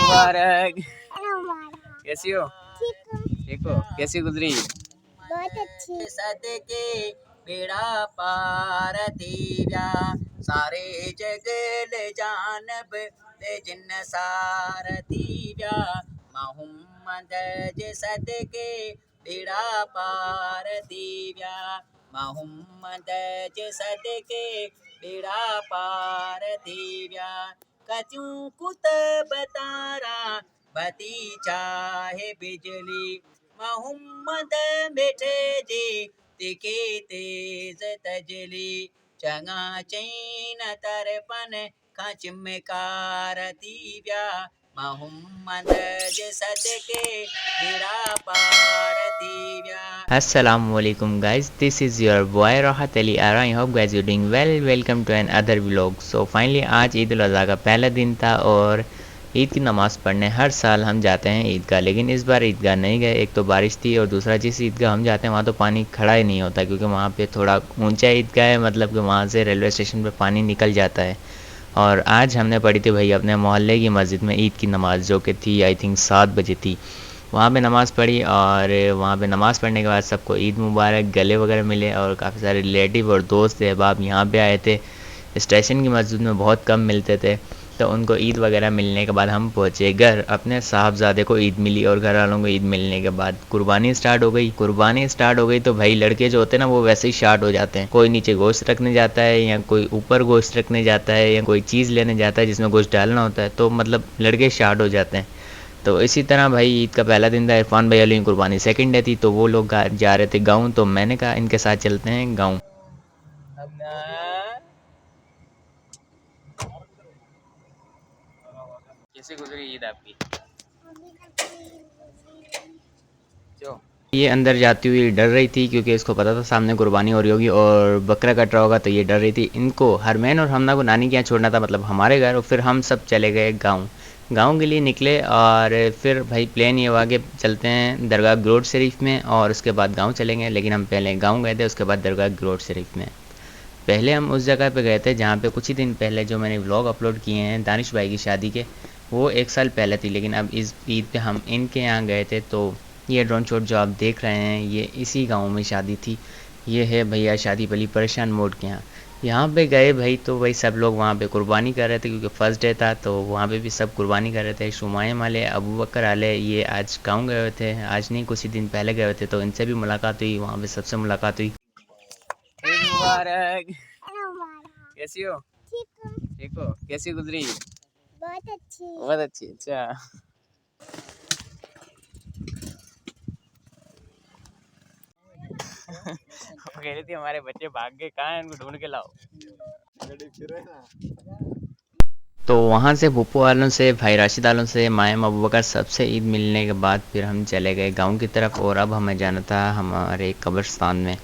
मुबारक। कैसी हो? ठीक हो? कैसी गुजरी? बहुत अच्छी। सदके बेड़ा पार दिव्या सारे जगल जानब जिन सार दिव्या मोहम्मद जे सदके बेड़ा पार दिव्या मोहम्मद जे सदके बेड़ा पार दिव्या कचू कुत बतारा बती चाहे बिजली मोहम्मद बैठे जे तिके तेज तजली चंगा चैन तरपन का चिमकार दिव्या मोहम्मद जे सदके बिड़ा पार Divya. Assalamualaikum guys, this is your boy Rahat Ali Ara. I hope guys you're doing well. Welcome to another vlog. So finally आज ईद उल अज़हा का पहला दिन था और ईद की नमाज़ पढ़ने हर साल हम जाते हैं ईदगाह, लेकिन इस बार ईदगाह नहीं गए। एक तो बारिश थी और दूसरा जिस ईदगाह हम जाते हैं वहाँ तो पानी खड़ा ही नहीं होता, क्योंकि वहाँ पे थोड़ा ऊंचा ईदगाह है, मतलब कि वहाँ से रेलवे स्टेशन पे पानी निकल जाता है। और आज हमने पढ़ी थी भाई अपने मोहल्ले की मस्जिद में ईद की नमाज़, जो कि थी आई थिंक 7 बजे थी। वहाँ पे नमाज़ पढ़ी और वहाँ पे नमाज़ पढ़ने के बाद सबको ईद मुबारक गले वगैरह मिले और काफ़ी सारे रिलेटिव और दोस्त अहबाब यहाँ पे आए थे। स्टेशन की मस्जिद में बहुत कम मिलते थे, तो उनको ईद वगैरह मिलने के बाद हम पहुँचे घर। अपने साहबज़ादे को ईद मिली और घर वालों को ईद मिलने के बाद कुर्बानी स्टार्ट हो गई। तो भाई लड़के जो होते हैं ना वो वैसे ही स्टार्ट हो जाते हैं। कोई नीचे गोश्त रखने जाता है या कोई ऊपर गोश्त रखने जाता है या कोई चीज़ लेने जाता है जिसमें गोश्त डालना होता है, तो मतलब लड़के स्टार्ट हो जाते हैं। तो इसी तरह भाई ईद का पहला दिन था, इरफान भाई अली कुर्बानी सेकंड डे थी, तो वो लोग जा रहे थे गाँव, तो मैंने कहा इनके साथ चलते हैं गाँव। कैसी गुजरी ईद आपकी? क्यों? ये अंदर जाती हुई डर रही थी, क्योंकि इसको पता था सामने कुर्बानी हो रही होगी और बकरा कट रहा होगा, तो ये डर रही थी। इनको हरमैन और हमना को नानी के यहाँ छोड़ना था, मतलब हमारे घर, और फिर हम सब चले गए गाँव। गाँव के लिए निकले और फिर भाई प्लान ये हुआ कि चलते हैं दरगाह ग्रोड शरीफ में और उसके बाद गाँव चलेंगे, लेकिन हम पहले गाँव गए थे, उसके बाद दरगाह ग्रोड शरीफ में। पहले हम उस जगह पे गए थे जहाँ पे कुछ ही दिन पहले जो मैंने व्लॉग अपलोड किए हैं दानिश भाई की शादी के, वो 1 साल पहले थी, लेकिन अब इस ईद पे हम इनके यहाँ गए थे। तो ये ड्रोन शॉट जो आप देख रहे हैं ये इसी गांव में शादी थी। ये है भैया शादी भली परेशान मोड के यहाँ। यहाँ पे गए भाई तो भाई सब लोग वहाँ पे कुर्बानी कर रहे थे, क्योंकि फ़र्स्ट डे था, तो वहाँ पे भी सब कुर्बानी कर रहे थे। शुमाइम वाले, अबू बकर वाले, ये आज गाँव गए हुए थे, आज नहीं कुछ ही दिन पहले गए हुए थे, तो इनसे भी मुलाकात हुई, वहाँ पे सबसे मुलाकात हुई। ईद मुबारक। मुबारक। कैसी हो? ठीक हो? कैसी गुजरी? बहुत अच्छी। बहुत अच्छी। अच्छा, वो कह रही थी हमारे बच्चे भाग गए, कहाँ है, उनको ढूंढ के लाओ। तो वहाँ से भूपो वालों से, भाई राशिद वालों से, मायम अबू बकर सबसे ईद मिलने के बाद फिर हम चले गए गांव की तरफ, और अब हमें जाना था हमारे कब्रिस्तान में।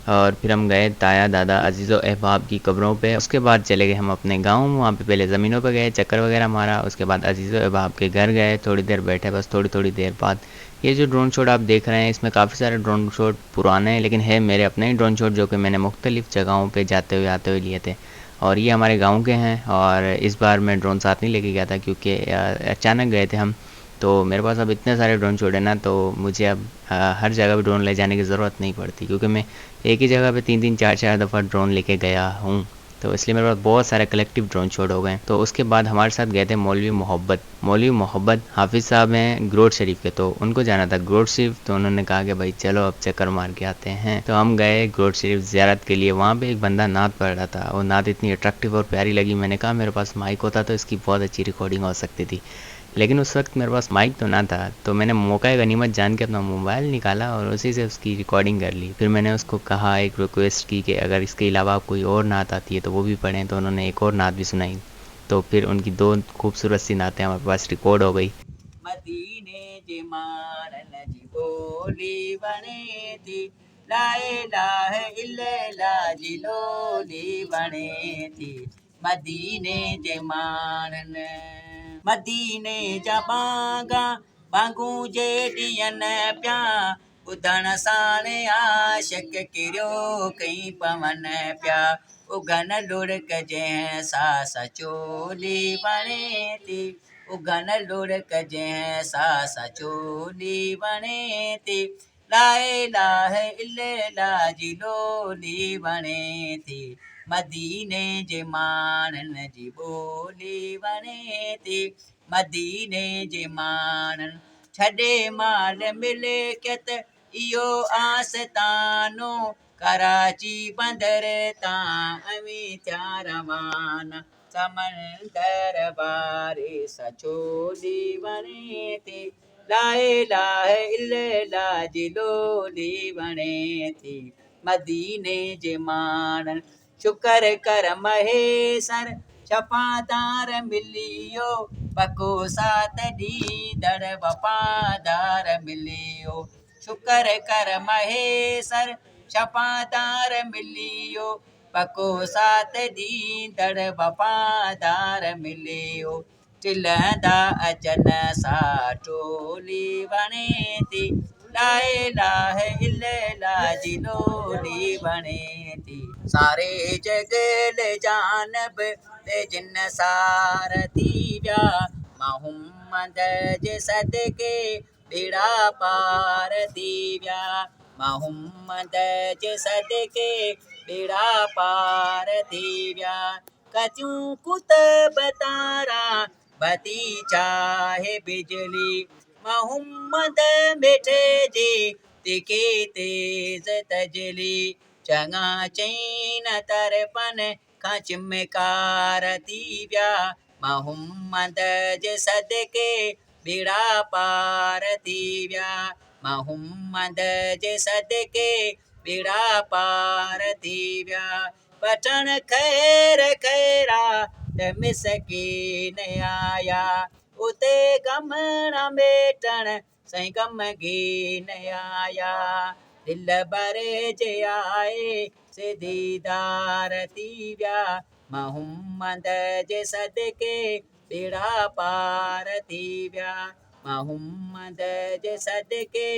और फिर हम गए ताया दादा अजीज़ व अहबाब की कब्रों पे। उसके बाद चले गए हम अपने गांव, वहाँ पे पहले ज़मीनों पे गए, चक्कर वगैरह मारा, उसके बाद अजीज़ व अहबाब के घर गए, थोड़ी देर बैठे, बस थोड़ी थोड़ी देर बाद। ये जो ड्रोन शॉट आप देख रहे हैं इसमें काफ़ी सारे ड्रोन शॉट पुराने हैं, लेकिन है मेरे अपने ही ड्रोन शॉट जो कि मैंने मुख्तलिफ़ जगहों पर जाते हुए आते हुए लिए थे। और ये हमारे गांव के हैं, और इस बार मैं ड्रोन साथ नहीं लेके गया था क्योंकि अचानक गए थे हम। तो मेरे पास अब इतने सारे ड्रोन छोड़े ना, तो मुझे अब हर जगह पे ड्रोन ले जाने की ज़रूरत नहीं पड़ती, क्योंकि मैं एक ही जगह पे 3-3 4-4 दफ़ा ड्रोन लेके गया हूँ। तो इसलिए मेरे पास बहुत सारे कलेक्टिव ड्रोन शॉट हो गए। तो उसके बाद हमारे साथ गए थे मौलवी मोहब्बत हाफिज़ साहब हैं ग्रोड शरीफ के, तो उनको जाना था ग्रोड शरीफ, तो उन्होंने कहा कि भाई चलो अब चक्कर मार के आते हैं। तो हम गए ग्रोड शरीफ ज़ियारत के लिए। वहाँ पे एक बंदा नात पढ़ रहा था, वो नात इतनी अट्रैक्टिव और प्यारी लगी, मैंने कहा मेरे पास माइक होता तो इसकी बहुत अच्छी रिकॉर्डिंग हो सकती थी, लेकिन उस वक्त मेरे पास माइक तो ना था। तो मैंने मौका गनीमत जान के अपना मोबाइल निकाला और उसी से उसकी रिकॉर्डिंग कर ली। फिर मैंने उसको कहा, एक रिक्वेस्ट की कि अगर इसके अलावा कोई और नात आती है तो वो भी पढ़ें, तो उन्होंने एक और नात भी सुनाई। तो फिर उनकी 2 खूबसूरत सी नातें हमारे पास रिकॉर्ड हो गई। मदीने जे मारन जी बोली बने थी, ला इलाहा इल्लल्लाह जी लोली बने थी। मदीने जे मारन, मदीने जा बागा बागू जे ॾियन पिया, ॿुधण साण आशिक किरियो कई पवन पिया, उगन लुड़क जंहिं सां सचोली बणे थी, उगन लुढ़क जैसा सचोली बने थी लाए लाह इल्ला जी लोली बने थी मदीने जे मानन जी बोली बने थी मदीने जे मानन छॾे माल मिले कित इहो आसतानो कराची बंदर तां अवी थिया रवाना समंदर बारे सचोली बने थी लाए लाह इल्ला जी लोली बने थी मदीने जे मानन शुकर कर महेसर शफ़ादार मिलियो पको साथ ॾींदड़ वफ़ादार मिलियो शुकर कर महेसर शफ़ादार मिलियो पको साथ ॾींदड़ वफ़ादार मिलियो चिलंदा अचनि सां टोली बणे थी लाए लाह इल्ला जी लोली बणे थी सारे जगल जानब ते जिन सार थी विया मोहम्मद जे सदके बेड़ा पार थी विया मोहम्मद जे सदके बेड़ा पार थी विया कचूं कुतब तारा बती चाहे बिजली मोहम्मद मिठे जे तिके तेज तजली चङा चैन तरपन खां चिमकार थी विया मोहम्मद जे सदके बेड़ा पार थी विया मोहम्मद जे सदके बेड़ा पार थी विया पठण खैर खैरा त मिसकीन आया उते गमण मेटण सही गमगीन आया दिल भरे जे आए से दीदार थी विया मोहम्मद जे सदके बेड़ा पार थी विया मोहम्मद जे सदके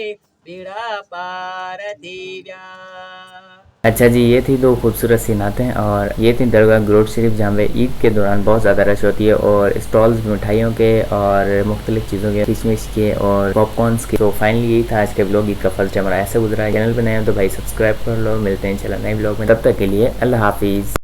बेड़ा पार थी विया। अच्छा जी, ये थी दो खूबसूरत सी नातें और ये थी दरगाह ग्रोट शरीफ जहाँ पे ईद के दौरान बहुत ज़्यादा रश होती है और स्टॉल्स मिठाइयों के और मुख्तलिफ चीज़ों के किशमिश के और पॉपकॉर्न्स के। तो फाइनली यही था आज के ब्लॉग। ईद का फर्स्ट हमारा ऐसे गुजरा है। चैनल पर नए हो तो भाई सब्सक्राइब कर लो। मिलते हैं इंशाल्लाह नए ब्लॉग में, तब तक के लिए अल्लाह हाफिज़।